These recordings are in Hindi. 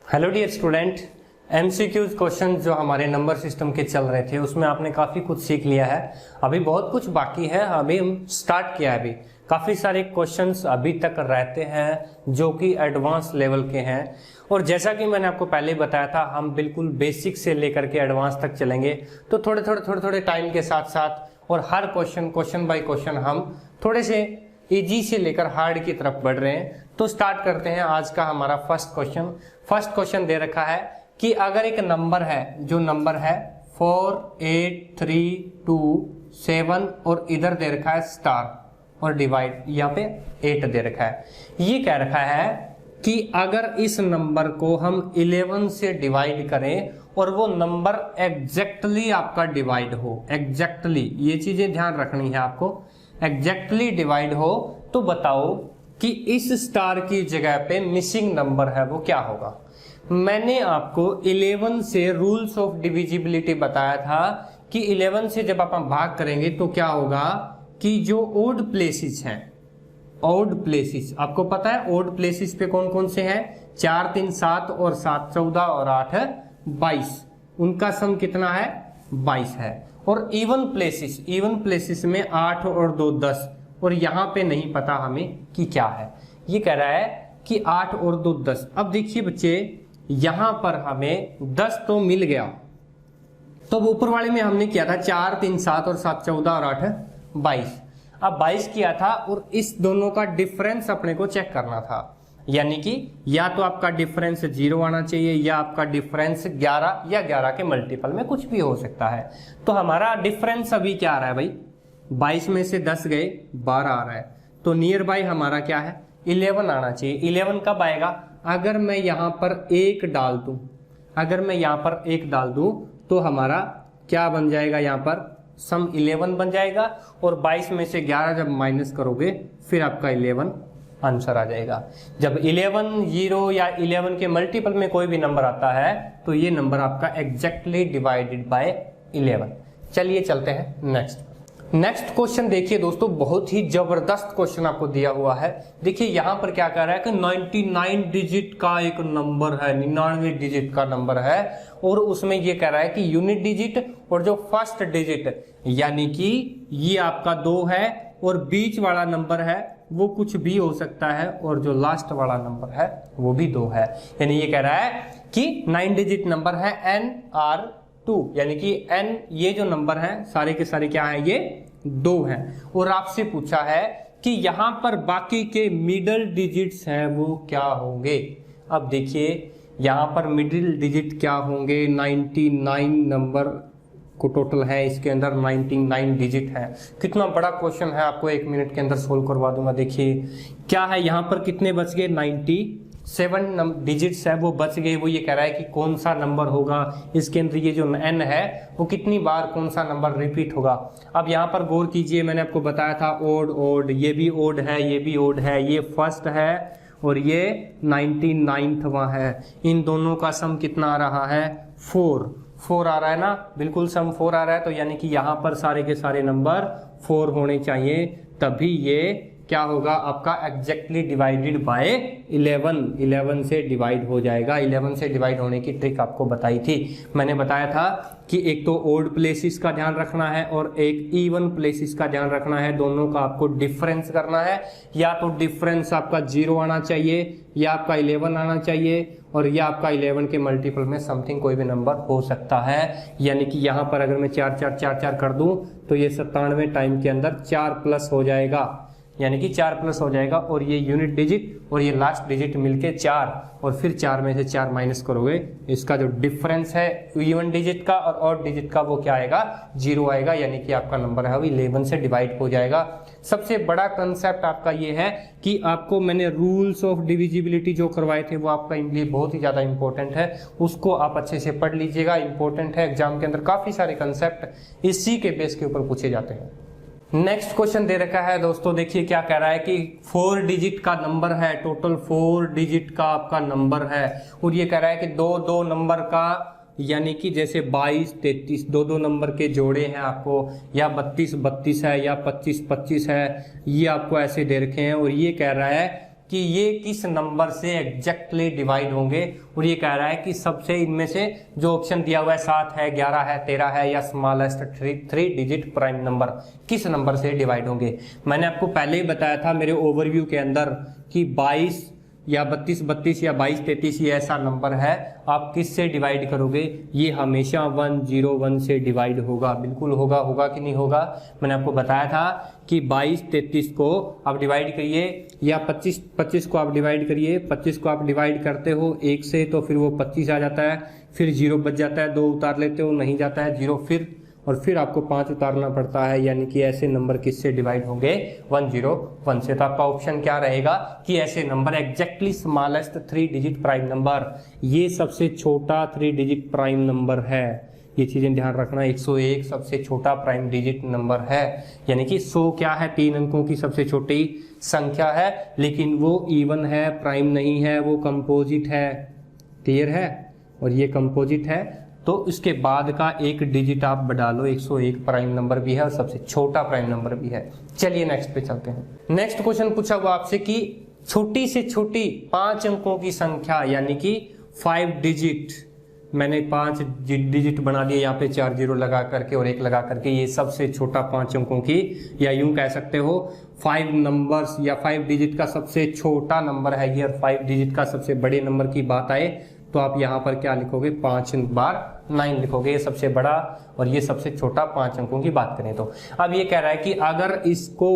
Hello dear student, MCQs question जो हमारे नंबर सिस्टम के चल रहे थे उसमें आपने काफ़ी कुछ सीख लिया है। अभी बहुत कुछ बाकी है, अभी हम स्टार्ट किया है। अभी काफ़ी सारे क्वेश्चंस अभी तक रहते हैं जो कि एडवांस लेवल के हैं। और जैसा कि मैंने आपको पहले बताया था, हम बिल्कुल बेसिक से लेकर के एडवांस तक चलेंगे। तो थोड़े टाइम के साथ साथ और हर क्वेश्चन बाय क्वेश्चन हम थोड़े से इजी से लेकर हार्ड की तरफ बढ़ रहे हैं। तो स्टार्ट करते हैं आज का हमारा फर्स्ट क्वेश्चन दे रखा है कि अगर एक नंबर है, जो नंबर है 4 8 3 2 7 और इधर दे रखा है स्टार और डिवाइड, यहाँ पे 8 दे रखा है। ये कह रखा है कि अगर इस नंबर को हम 11 से डिवाइड करें और वो नंबर एग्जैक्टली आपका डिवाइड हो, एग्जैक्टली ये चीजें ध्यान रखनी है आपको, एग्जैक्टली डिवाइड हो, तो बताओ कि इस स्टार की जगह पे मिसिंग नंबर है वो क्या होगा। मैंने आपको 11 से रूल्स ऑफ डिविजिबिलिटी बताया था कि 11 से जब आप भाग करेंगे तो क्या होगा कि जो ओड प्लेसेस हैं, ओड प्लेसेस आपको पता है ओड प्लेसेस पे कौन कौन से हैं, 4 3 7 और 7 14 और 8 22, उनका सम कितना है 22 है। और इवन प्लेसेस में 8 और 2 10, और यहाँ पे नहीं पता हमें कि क्या है। ये कह रहा है कि 8 और 2 10। अब देखिए बच्चे, यहाँ पर हमें 10 तो मिल गया, तो ऊपर वाले में हमने किया था 4 3 7 और 7 14 और 8 22। अब 22 किया था और इस दोनों का डिफरेंस अपने को चेक करना था, यानी कि या तो आपका डिफरेंस 0 आना चाहिए या आपका डिफरेंस 11 या 11 के मल्टीपल में कुछ भी हो सकता है। तो हमारा डिफरेंस अभी क्या आ रहा है भाई, 22 में से 10 गए 12 आ रहा है। तो नियर बाय हमारा क्या है 11 आना चाहिए। 11 कब आएगा, अगर मैं यहाँ पर 1 डाल दूं, अगर मैं यहाँ पर 1 डाल दूं तो हमारा क्या बन जाएगा, यहाँ पर सम 11 बन जाएगा। और 22 में से 11 जब माइनस करोगे फिर आपका 11 आंसर आ जाएगा। जब 11 0 या 11 के मल्टीपल में कोई भी नंबर आता है तो ये नंबर आपका एग्जैक्टली डिवाइडेड बाय 11। चलिए चलते हैं नेक्स्ट क्वेश्चन। देखिए दोस्तों, बहुत ही जबरदस्त क्वेश्चन आपको दिया हुआ है। देखिए यहाँ पर क्या कह रहा है कि 99 डिजिट का एक नंबर है, 99 डिजिट का नंबर है, और उसमें ये कह रहा है कि यूनिट डिजिट और जो फर्स्ट डिजिट यानी कि ये आपका 2 है और बीच वाला नंबर है वो कुछ भी हो सकता है, और जो लास्ट वाला नंबर है वो भी 2 है। यानी ये कह रहा है कि 9 डिजिट नंबर है NR2, यानी कि n ये जो नंबर है सारे के सारे क्या है, ये 2 हैं। और आपसे पूछा है कि यहाँ पर बाकी के मिडिल डिजिट्स हैं वो क्या होंगे। अब देखिए यहाँ पर मिडिल डिजिट क्या होंगे, 99 नंबर को टोटल है, इसके अंदर 99 डिजिट है। कितना बड़ा क्वेश्चन है, आपको 1 मिनट के अंदर सोल्व करवा दूंगा। देखिए क्या है, यहाँ पर कितने बच गए, 97 डिजिट्स है वो बच गए। वो ये कह रहा है कि कौन सा नंबर होगा इसके अंदर, ये जो n है वो कितनी बार कौन सा नंबर रिपीट होगा। अब यहाँ पर गौर कीजिए, मैंने आपको बताया था ओड, ये भी ओड है, ये भी ओड है, ये फर्स्ट है और ये 99वां है। इन दोनों का सम कितना आ रहा है, 4 आ रहा है ना, बिल्कुल सम 4 आ रहा है। तो यानी कि यहाँ पर सारे के सारे नंबर 4 होने चाहिए, तभी ये क्या होगा आपका एग्जैक्टली डिवाइडेड बाय 11 से डिवाइड हो जाएगा। 11 से डिवाइड होने की ट्रिक आपको बताई थी। मैंने बताया था कि एक तो ओड प्लेसेस का ध्यान रखना है और एक इवन प्लेसेस का ध्यान रखना है। दोनों का आपको डिफरेंस करना है, या तो डिफरेंस आपका 0 आना चाहिए या आपका 11 आना चाहिए, और या आपका 11 के मल्टीपल में समथिंग कोई भी नंबर हो सकता है। यानी कि यहाँ पर अगर मैं 4 4 4 4 कर दूं तो ये 97 टाइम के अंदर 4 प्लस हो जाएगा, यानी कि 4 प्लस हो जाएगा, और ये यूनिट डिजिट और ये लास्ट डिजिट मिलके 4, और फिर 4 में से 4 माइनस करोगे, इसका जो डिफरेंस है इवन डिजिट का और ऑड डिजिट का वो क्या आएगा, 0 आएगा। यानी कि आपका नंबर है वो 11 से डिवाइड हो जाएगा। सबसे बड़ा कंसेप्ट आपका ये है कि आपको मैंने रूल्स ऑफ डिविजिबिलिटी जो करवाए थे वो आपका लिए बहुत ही ज्यादा इंपॉर्टेंट है, उसको आप अच्छे से पढ़ लीजिएगा। इंपॉर्टेंट है, एग्जाम के अंदर काफी सारे कंसेप्ट इसी के बेस के ऊपर पूछे जाते हैं। नेक्स्ट क्वेश्चन दे रखा है दोस्तों, देखिए क्या कह रहा है कि 4 डिजिट का नंबर है, टोटल 4 डिजिट का आपका नंबर है, और ये कह रहा है कि 2 नंबर का, यानी कि जैसे 22 33 2 नंबर के जोड़े हैं आपको, या 32 32 है या 25 25 है, ये आपको ऐसे दे रखे हैं। और ये कह रहा है कि ये किस नंबर से एग्जैक्टली डिवाइड होंगे, और ये कह रहा है कि सबसे इनमें से जो ऑप्शन दिया हुआ है 7 है, 11 है, 13 है या स्मॉलेस्ट 3 डिजिट प्राइम नंबर किस नंबर से डिवाइड होंगे। मैंने आपको पहले ही बताया था मेरे ओवरव्यू के अंदर कि 22 या 32 32 या 22 33 ये ऐसा नंबर है, आप किस से डिवाइड करोगे, ये हमेशा 101 से डिवाइड होगा। बिल्कुल होगा कि नहीं होगा। मैंने आपको बताया था कि 22 33 को आप डिवाइड करिए या 25 25 को आप डिवाइड करिए। 25 को आप डिवाइड करते हो 1 से तो फिर वो 25 आ जाता है, फिर 0 बच जाता है, 2 उतार लेते हो नहीं जाता है 0, फिर आपको 5 उतारना पड़ता है, यानी कि ऐसे नंबर किससे डिवाइड होंगे 101 से। तो आपका ऑप्शन क्या रहेगा कि ऐसे number exactly smallest 3 digit prime number, ये सबसे छोटा 3 डिजिट प्राइम नंबर है। ये चीजें ध्यान रखना, 101 सबसे छोटा प्राइम डिजिट नंबर है, यानी कि 100 क्या है 3 अंकों की सबसे छोटी संख्या है, लेकिन वो इवन है, प्राइम नहीं है, वो कंपोजिट है। क्लियर है, और ये कंपोजिट है तो इसके बाद का एक डिजिट आप बढ़ा लो, 101 प्राइम नंबर भी है और सबसे छोटा प्राइम नंबर भी है। चलिए नेक्स्ट पे चलते हैं। नेक्स्ट क्वेश्चन पूछा हुआ आपसे कि छोटी से छोटी 5 अंकों की संख्या, यानी कि 5 डिजिट, मैंने 5 डिजिट बना दिए यहाँ पे 4 जीरो लगा करके और 1 लगा करके, ये सबसे छोटा 5 अंकों की, या यूं कह सकते हो 5 नंबर्स या 5 डिजिट का सबसे छोटा नंबर है ये, और 5 डिजिट का सबसे बड़े नंबर की बात आए तो आप यहाँ पर क्या लिखोगे 5 बार 9 लिखोगे, ये सबसे बड़ा और ये सबसे छोटा 5 अंकों की बात करें तो। अब ये कह रहा है कि अगर इसको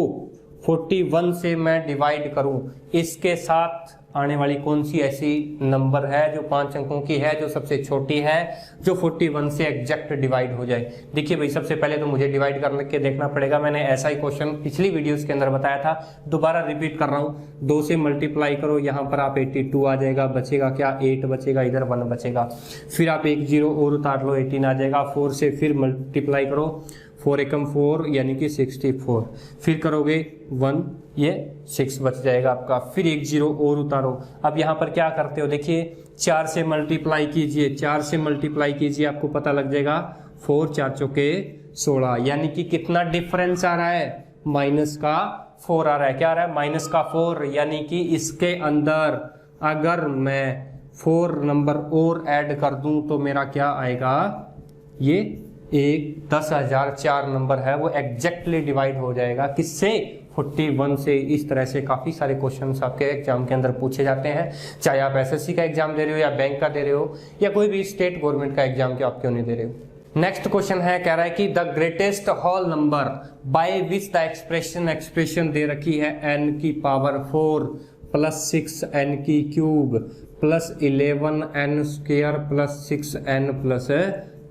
41 से मैं डिवाइड करूं, इसके साथ आने वाली कौन सी ऐसी नंबर है जो 5 अंकों की है, जो सबसे छोटी है, जो 41 से एग्जैक्ट डिवाइड हो जाए। देखिए भाई, सबसे पहले तो मुझे डिवाइड करके देखना पड़ेगा। मैंने ऐसा ही क्वेश्चन पिछली वीडियोस के अंदर बताया था, दोबारा रिपीट कर रहा हूं। 2 से मल्टीप्लाई करो, यहाँ पर आप 82 आ जाएगा, बचेगा क्या 8 बचेगा, इधर 1 बचेगा, फिर आप 1 0 और उतार लो 18 आ जाएगा। 4 से फिर मल्टीप्लाई करो, 4 एकम 4 यानी कि 64, फिर करोगे 1, ये 6 बच जाएगा आपका, फिर 1 0 और उतारो। अब यहाँ पर क्या करते हो, देखिए 4 से मल्टीप्लाई कीजिए, 4 से मल्टीप्लाई कीजिए, आपको पता लग जाएगा 4 4 चौके 16, यानी कि कितना डिफरेंस आ रहा है, माइनस का 4 आ रहा है। क्या आ रहा है, माइनस का 4, यानी कि इसके अंदर अगर मैं 4 नंबर और ऐड कर दूं तो मेरा क्या आएगा, ये 10,004 नंबर है, वो एग्जैक्टली डिवाइड हो जाएगा किससे, 41 से। इस तरह से काफी सारे क्वेश्चंस आपके एग्जाम के अंदर पूछे जाते हैं, चाहे आप एसएससी का एग्जाम दे रहे हो या बैंक का दे रहे हो या कोई भी स्टेट गवर्नमेंट का एग्जाम के आप क्यों नहीं दे रहे हो। नेक्स्ट क्वेश्चन है, कह रहा है कि the greatest whole number by which the expression दे रखी है n की पावर 4 प्लस 6n की cube plus 11n square plus 6n plus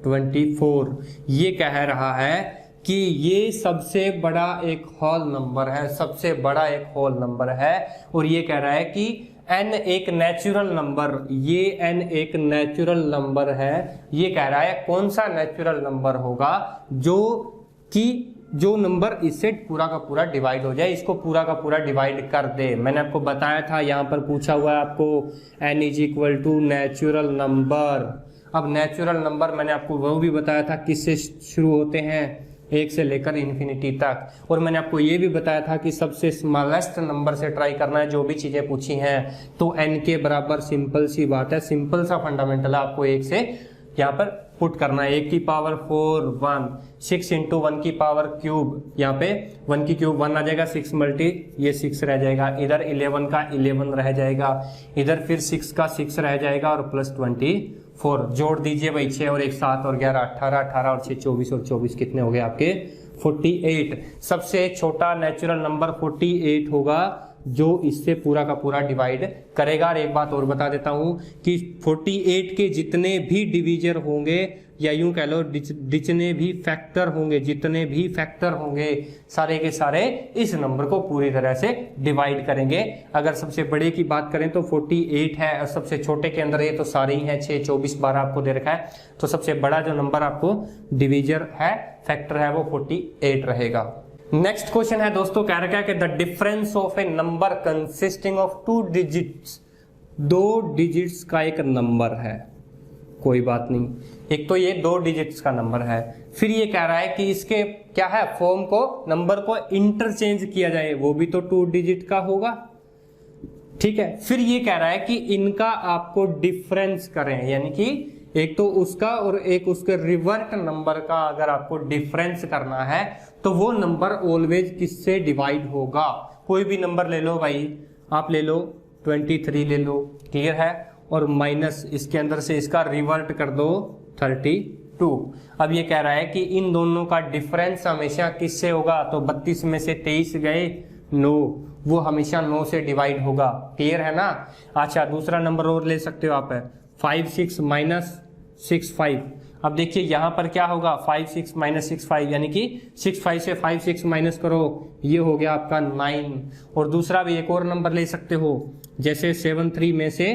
24। ये कह रहा है कि ये सबसे बड़ा एक होल नंबर है, सबसे बड़ा एक होल नंबर है, और ये कह रहा है कि n एक नेचुरल नंबर, ये n एक नेचुरल नंबर है। ये कह रहा है कौन सा नेचुरल नंबर होगा जो नंबर इससे पूरा का पूरा डिवाइड हो जाए, इसको पूरा का पूरा डिवाइड कर दे। मैंने आपको बताया था, यहाँ पर पूछा हुआ है आपको n is equal to natural number. अब नेचुरल नंबर मैंने आपको वो भी बताया था किससे शुरू होते हैं, 1 से लेकर इन्फिनिटी तक, और मैंने आपको ये भी बताया था कि सबसे स्मॉलेस्ट नंबर से ट्राई करना है। जो भी चीजें पूछी हैं तो n के बराबर, सिंपल सी बात है, सिंपल सा फंडामेंटल है, आपको 1 से यहाँ पर पुट करना है। 1 की पावर 4 1, 6 इंटू 1 की पावर क्यूब, यहाँ पे 1 की क्यूब 1 आ जाएगा, 6 मल्टी ये 6 रह जाएगा, इधर 11 का 11 रह जाएगा, इधर फिर 6 का 6 रह जाएगा और प्लस 24 जोड़ दीजिए भाई, 6 और 1 7 और 11 18, 18 और 6 24 और 24 कितने हो गए आपके 48। सबसे छोटा नेचुरल नंबर 48 होगा जो इससे पूरा का पूरा डिवाइड करेगा। और एक बात और बता देता हूं कि 48 के जितने भी डिवीजर होंगे, या यूं कह लो जितने भी फैक्टर होंगे, जितने भी फैक्टर होंगे, सारे के सारे इस नंबर को पूरी तरह से डिवाइड करेंगे। अगर सबसे बड़े की बात करें तो 48 है, और सबसे छोटे के अंदर ये तो सारे ही हैं, 6 24 12 आपको दे रखा है, तो सबसे बड़ा जो नंबर आपको डिवीजर है, फैक्टर है, वो 48 रहेगा। नेक्स्ट क्वेश्चन है दोस्तों, कह रखा है कि the difference of A number consisting of 2 digits, 2 digits का एक नंबर है, कोई बात नहीं, एक तो ये 2 डिजिट्स का नंबर है, फिर ये कह रहा है कि इसके क्या है, फॉर्म को, नंबर को इंटरचेंज किया जाए, वो भी तो 2 डिजिट का होगा, ठीक है। फिर ये कह रहा है कि इनका आपको डिफरेंस करें, यानी कि एक तो उसका और एक उसके रिवर्ट नंबर का अगर आपको डिफरेंस करना है तो वो नंबर ऑलवेज किससे डिवाइड होगा। कोई भी नंबर ले लो भाई, आप ले लो 23 ले लो, क्लियर है, और माइनस इसके अंदर से इसका रिवर्ट कर दो 32। अब ये कह रहा है कि इन दोनों का डिफरेंस हमेशा किससे होगा, तो 32 में से 23 गए 9, वो हमेशा 9 से डिवाइड होगा, क्लियर है ना। अच्छा दूसरा नंबर और ले सकते हो आप, 5 6 माइनस 6 5। अब देखिए यहाँ पर क्या होगा, 5 6 माइनस 6 5, यानी कि 6 5 से 5 6 माइनस करो, ये हो गया आपका 9। और दूसरा भी एक और नंबर ले सकते हो, जैसे 7 3 में से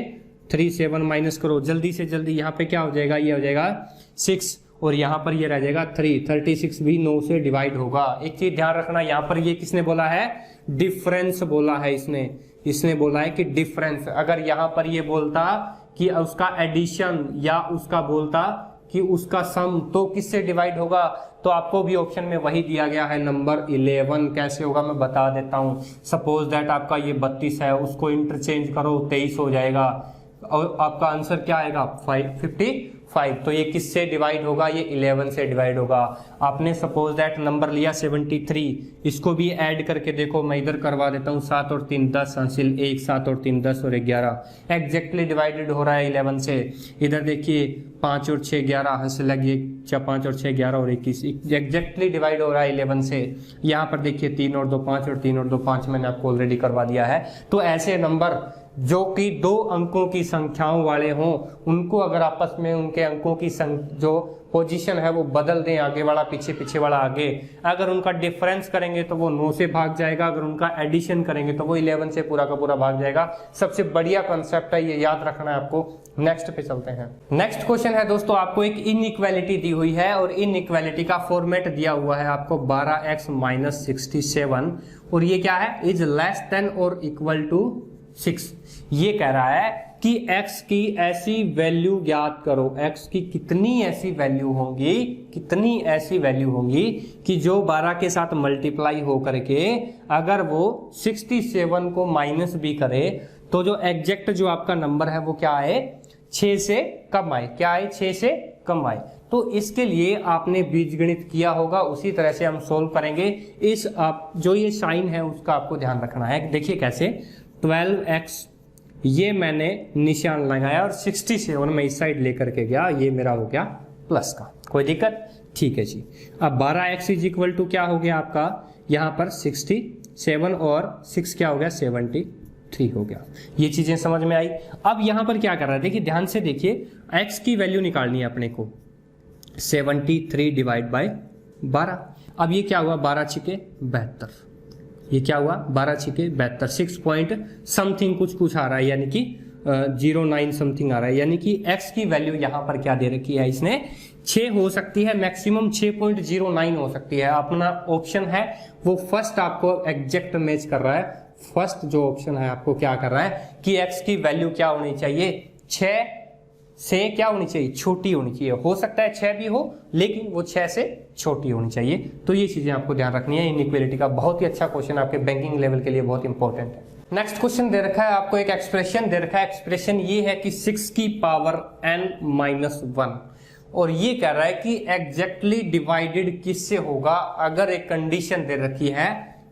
3 7 माइनस करो, जल्दी से जल्दी यहाँ पे क्या हो जाएगा, ये हो जाएगा 6, और यहाँ पर ये रह जाएगा 3। 36 भी 9 से डिवाइड होगा। एक चीज ध्यान रखना, यहाँ पर ये किसने बोला है, डिफरेंस बोला है इसने बोला है कि डिफरेंस। अगर यहाँ पर ये बोलता कि उसका एडिशन या उसका बोलता कि उसका सम, तो किससे डिवाइड होगा, तो आपको भी ऑप्शन में वही दिया गया है नंबर 11। कैसे होगा मैं बता देता हूं। सपोज दैट आपका ये 32 है, उसको इंटरचेंज करो 23 हो जाएगा, और आपका आंसर क्या आएगा 55। तो ये किससे डिवाइड होगा, ये 11 से डिवाइड होगा। आपने सपोज दैट नंबर लिया 73, इसको भी ऐड करके देखो, मैं इधर करवा देता हूँ, 7 और 3 10 हासिल 1, 7 और 3 10 और 11 एग्जैक्टली डिवाइडेड हो रहा है 11 से। इधर देखिए 5 और 6 11 हासिल लगी, 5 और 6 11 और 21 एग्जैक्टली डिवाइड हो रहा है 11 से। यहाँ पर देखिए 3 और 2 5 और 3 और 2 5 मैंने आपको ऑलरेडी करवा दिया है। तो ऐसे नंबर जो कि 2 अंकों की संख्याओं वाले हों, उनको अगर आपस में उनके अंकों की जो पोजीशन है वो बदल दें, आगे वाला पीछे पीछे वाला आगे, अगर उनका डिफरेंस करेंगे तो वो 9 से भाग जाएगा, अगर उनका एडिशन करेंगे तो वो 11 से पूरा का पूरा भाग जाएगा। सबसे बढ़िया कॉन्सेप्ट है, ये याद रखना है आपको। नेक्स्ट पे चलते हैं। नेक्स्ट क्वेश्चन है दोस्तों, आपको एक इनइक्वालिटी दी हुई है और इनइक्वालिटी का फॉर्मेट दिया हुआ है आपको 12x माइनस 67, और ये क्या है, इज लेस देन और इक्वल टू 6। ये कह रहा है कि x की ऐसी वैल्यू ज्ञात करो, x की कितनी ऐसी वैल्यू होंगी कि जो 12 के साथ मल्टीप्लाई हो करके अगर वो 67 को माइनस भी करे तो जो एग्जैक्ट जो आपका नंबर है वो क्या आए, 6 से कम आए। क्या आए, 6 से कम आए। तो इसके लिए आपने बीजगणित किया होगा, उसी तरह से हम सोल्व करेंगे। इस आप जो ये साइन है उसका आपको ध्यान रखना है। देखिए कैसे, 12x ये मैंने निशान लगाया और 67 में इस साइड लेकर के गया, ये मेरा हो गया प्लस का, कोई दिक्कत, ठीक है जी। अब 12x इज इक्वल टू क्या हो गया आपका, यहाँ पर 67 और 6 क्या हो गया, 73 हो गया। ये चीजें समझ में आई। अब यहाँ पर क्या कर रहा है, देखिए ध्यान से देखिए, x की वैल्यू निकालनी है अपने को, 73 डिवाइड बाय 12। अब ये क्या हुआ, 12 छिके 72, ये क्या हुआ, 12 छिके 72, 6 पॉइंट समथिंग कुछ आ रहा है, यानी कि 09 समथिंग आ रहा है, यानी कि x की वैल्यू यहाँ पर क्या दे रखी है इसने, 6 हो सकती है, मैक्सिमम 6.09 हो सकती है। अपना ऑप्शन है वो फर्स्ट आपको एग्जैक्ट मैच कर रहा है। फर्स्ट जो ऑप्शन है आपको क्या कर रहा है कि x की वैल्यू क्या होनी चाहिए, 6 से क्या होनी चाहिए, छोटी होनी चाहिए। हो सकता है 6 भी हो, लेकिन वो 6 से छोटी होनी चाहिए। तो ये चीजें आपको ध्यान रखनी है। इनइक्वालिटी का बहुत ही अच्छा क्वेश्चन, आपके बैंकिंग लेवल के लिए बहुत इंपॉर्टेंट है। नेक्स्ट क्वेश्चन दे रखा है आपको, एक एक्सप्रेशन दे रखा है। एक्सप्रेशन ये है कि 6 की पावर n-1, और ये कह रहा है कि एग्जैक्टली डिवाइडेड किससे होगा। अगर एक कंडीशन दे रखी है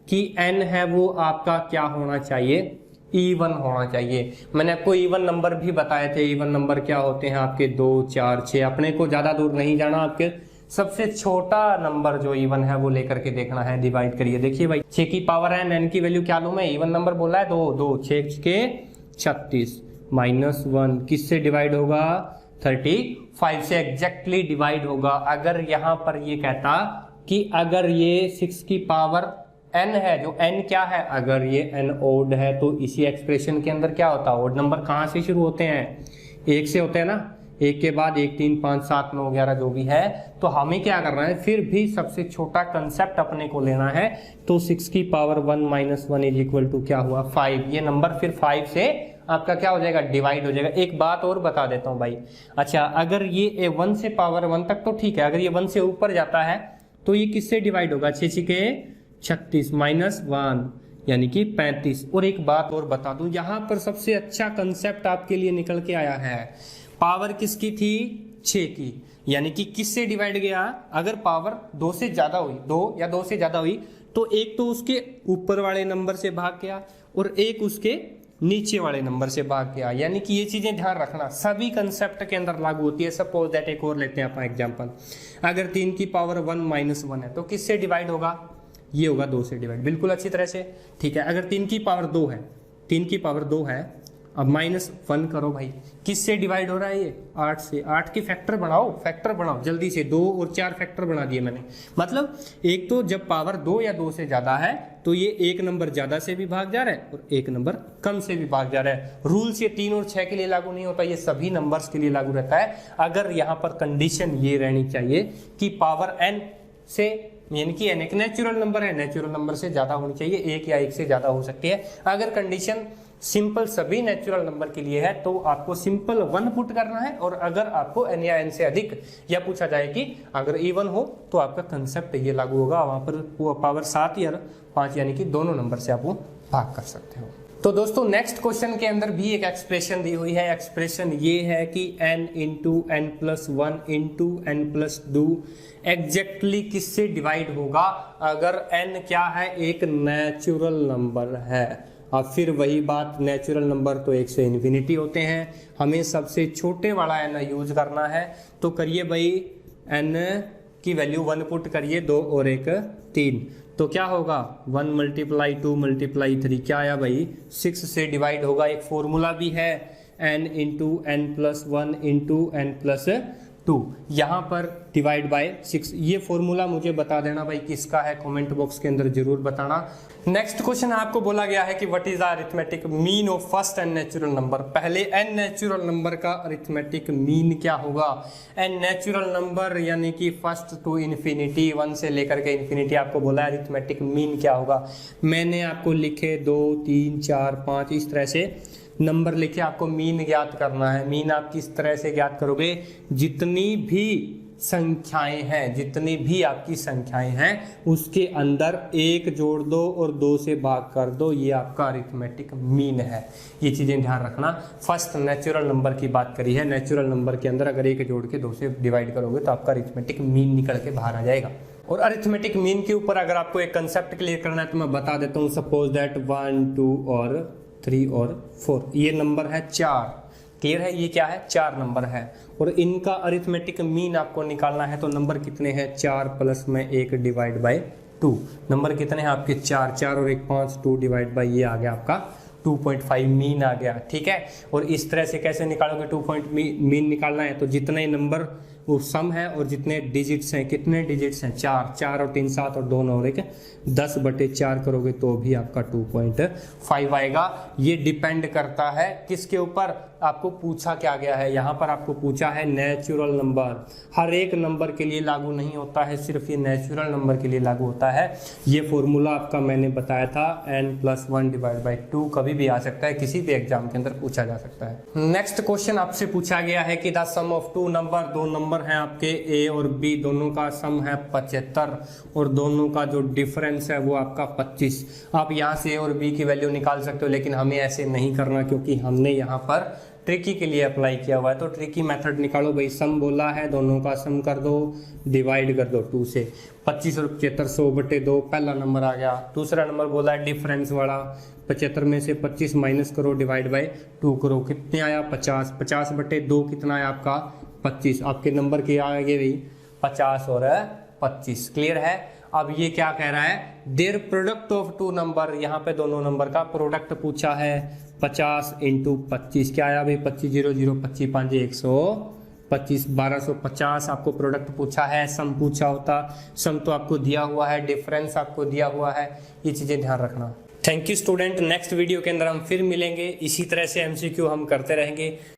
कि n है वो आपका क्या होना चाहिए, इवन होना चाहिए। मैंने आपको इवन नंबर भी बताए थे। इवन नंबर क्या होते हैं आपके, 2 4 6। अपने को ज्यादा दूर नहीं जाना, आपके सबसे छोटा नंबर जो इवन है वो लेकर के देखना है। डिवाइड करिए, देखिए भाई 6 की पावर है, n की वैल्यू क्या लूं मैं, इवन नंबर बोला है 2 6 के 36 माइनस 1 किससे डिवाइड होगा, 35 से एग्जैक्टली डिवाइड होगा। अगर यहाँ पर ये कहता कि अगर ये 6 की पावर n है, जो n क्या है, अगर ये n ओड है तो इसी एक्सप्रेशन के अंदर क्या होता है, ओड नंबर कहाँ से शुरू होते हैं, 1 से होते हैं ना। 1 के बाद 1 3 5 7 9 11 जो भी है। तो हमें क्या करना है, फिर भी सबसे छोटा कंसेप्ट अपने को लेना है। तो 6 की power 1 minus 1 is equal to क्या हुआ, 5। ये नंबर फिर 5 से आपका क्या हो जाएगा, डिवाइड हो जाएगा। एक बात और बता देता हूँ भाई, अच्छा अगर ये 1 से पावर 1 तक तो ठीक है, अगर ये 1 से ऊपर जाता है तो ये किससे डिवाइड होगा, 6 के 36 माइनस 1 यानी कि 35। और एक बात और बता दूं, यहाँ पर सबसे अच्छा कंसेप्ट आपके लिए निकल के आया है। पावर किसकी थी? 6 की, यानी कि किससे डिवाइड गया? अगर पावर 2 से ज्यादा हुई, 2 या 2 से ज्यादा हुई, तो एक तो उसके ऊपर वाले नंबर से भाग गया और एक उसके नीचे वाले नंबर से भाग गया। यानी कि ये चीजें ध्यान रखना, सभी कंसेप्ट के अंदर लागू होती है। सपोज दैट एक और लेते हैं अपन एग्जांपल, अगर 3 की पावर 1 - 1 है तो किससे डिवाइड होगा? ये होगा 2 से डिवाइड, बिल्कुल अच्छी तरह से। ठीक है, अगर 3 की पावर 2 है, 3 की पावर 2 है, अब -1 करो भाई, किससे डिवाइड हो रहा है? ये 8 से। 8 के फैक्टर बढ़ाओ जल्दी से। 2 और 4 फैक्टर बना दिए मैंने। मतलब एक तो जब पावर 2 या 2 से ज्यादा है तो ये एक नंबर ज्यादा से भी भाग जा रहा है और एक नंबर कम से भी भाग जा रहा है। रूल्स ये 3 और 6 के लिए लागू नहीं होता, ये सभी नंबर्स के लिए लागू रहता है। अगर यहाँ पर कंडीशन ये रहनी चाहिए कि पावर n से, यानी कि n एक नेचुरल नंबर है, नेचुरल नंबर से ज्यादा होनी चाहिए, 1 या 1 से ज्यादा हो सकती है। अगर कंडीशन सिंपल सभी नेचुरल नंबर के लिए है तो आपको सिंपल 1 पुट करना है। और अगर आपको n या n से अधिक या पूछा जाए कि अगर इवन हो तो आपका कंसेप्ट ये लागू होगा, वहां पर पावर 7 या 5 यानी कि दोनों नंबर से आप वो भाग कर सकते हो। तो दोस्तों नेक्स्ट क्वेश्चन के अंदर भी एक एक्सप्रेशन दी हुई है। एक्सप्रेशन ये है कि n × n+1 × n+2 एग्जैक्टली किससे डिवाइड होगा? अगर n क्या है? एक नेचुरल नंबर है। अब फिर वही बात, नेचुरल नंबर तो 1 से इन्फिनिटी होते हैं, हमें सबसे छोटे वाला n यूज करना है। तो करिए भाई, n की वैल्यू 1 पुट करिए, 2 और 1 3, तो क्या होगा? 1 × 2 × 3 क्या आया भाई? 6 से डिवाइड होगा। एक फॉर्मूला भी है, n × n+1 × n+2, यहाँ पर डिवाइड बाय 6। ये फॉर्मूला मुझे बता देना भाई किसका है, कमेंट बॉक्स के अंदर जरूर बताना। नेक्स्ट क्वेश्चन आपको बोला गया है कि what is the arithmetic mean of first n natural number. पहले n नेचुरल नंबर का अरिथमेटिक मीन क्या होगा? n नेचुरल नंबर यानी कि फर्स्ट टू इन्फिनिटी, 1 से लेकर के इन्फिनिटी आपको बोला है अरिथमेटिक मीन क्या होगा। मैंने आपको लिखे 2 3 4 5 इस तरह से नंबर लिखे, आपको मीन ज्ञात करना है। मीन आप किस तरह से ज्ञात करोगे? जितनी भी संख्याएं हैं, जितनी भी आपकी संख्याएं हैं उसके अंदर 1 जोड़ दो और 2 से भाग कर दो, ये आपका अरिथमेटिक मीन है। ये चीजें ध्यान रखना। फर्स्ट नेचुरल नंबर की बात करी है, नेचुरल नंबर के अंदर अगर 1 जोड़ के 2 से डिवाइड करोगे तो आपका अरिथमेटिक मीन निकल के बाहर आ जाएगा। और अरिथमेटिक मीन के ऊपर अगर आपको एक कंसेप्ट क्लियर करना है तो मैं बता देता हूँ। सपोज दैट 1 2 और 3 और 4, ये नंबर है 4। क्लियर है? ये क्या है? 4 नंबर है और इनका अरिथमेटिक मीन आपको निकालना है। तो नंबर कितने हैं? 4 प्लस में 1 डिवाइड बाय 2। नंबर कितने हैं आपके? 4 4 और 1 5, 2 डिवाइड बाय, ये आ गया आपका 2.5 मीन आ गया। ठीक है, और इस तरह से कैसे निकालोगे? 2 मीन निकालना है तो जितने नंबर वो सम है और जितने डिजिट्स हैं, कितने डिजिट्स हैं? 4 4 और 3 7 और 2 9 और 1 10/4 करोगे तो भी आपका 2.5 आएगा। ये डिपेंड करता है किसके ऊपर? आपको पूछा क्या गया है? यहाँ पर आपको पूछा है नेचुरल नंबर। हर एक नंबर के लिए लागू नहीं होता है, सिर्फ ये नेचुरल नंबर के लिए लागू होता है। ये फॉर्मूला आपका मैंने बताया था, n+1 डिवाइड बाई 2, कभी भी आ सकता है, किसी भी एग्जाम के अंदर पूछा जा सकता है। नेक्स्ट क्वेश्चन आपसे पूछा गया है कि the sum of 2 number, 2 number हैं आपके a और b, दोनों का सम है 75 और दोनों का जो डिफरेंस है वो आपका 25। आप यहाँ से a और b की वैल्यू निकाल सकते हो, लेकिन हमें ऐसे नहीं करना क्योंकि हमने यहाँ पर ट्रिकी के लिए अप्लाई किया हुआ है। तो ट्रिकी मेथड निकालो भाई। सम बोला है, दोनों का सम कर दो, डिवाइड कर दो 2 से। 25 और 75 100/2 पहला नंबर आ गया। दूसरा नंबर बोला है डिफरेंस वाला, 75 में से 25 माइनस करो, डिवाइड बाय 2 करो। कितने आया? 50। 50/2 कितना है आपका? 25। आपके नंबर के आगे भी 50 और 25। क्लियर है? अब ये क्या कह रहा है? देयर प्रोडक्ट ऑफ 2 नंबर, यहाँ पे दोनों नंबर का प्रोडक्ट पूछा है। 50 × 25 क्या आया भाई? 25 0 0 25 5 125, 1250 आपको प्रोडक्ट पूछा है। सम पूछा होता, सम तो आपको दिया हुआ है, डिफरेंस आपको दिया हुआ है। ये चीजें ध्यान रखना। Thank you student. Next video के अंदर हम फिर मिलेंगे, इसी तरह से MCQ हम करते रहेंगे।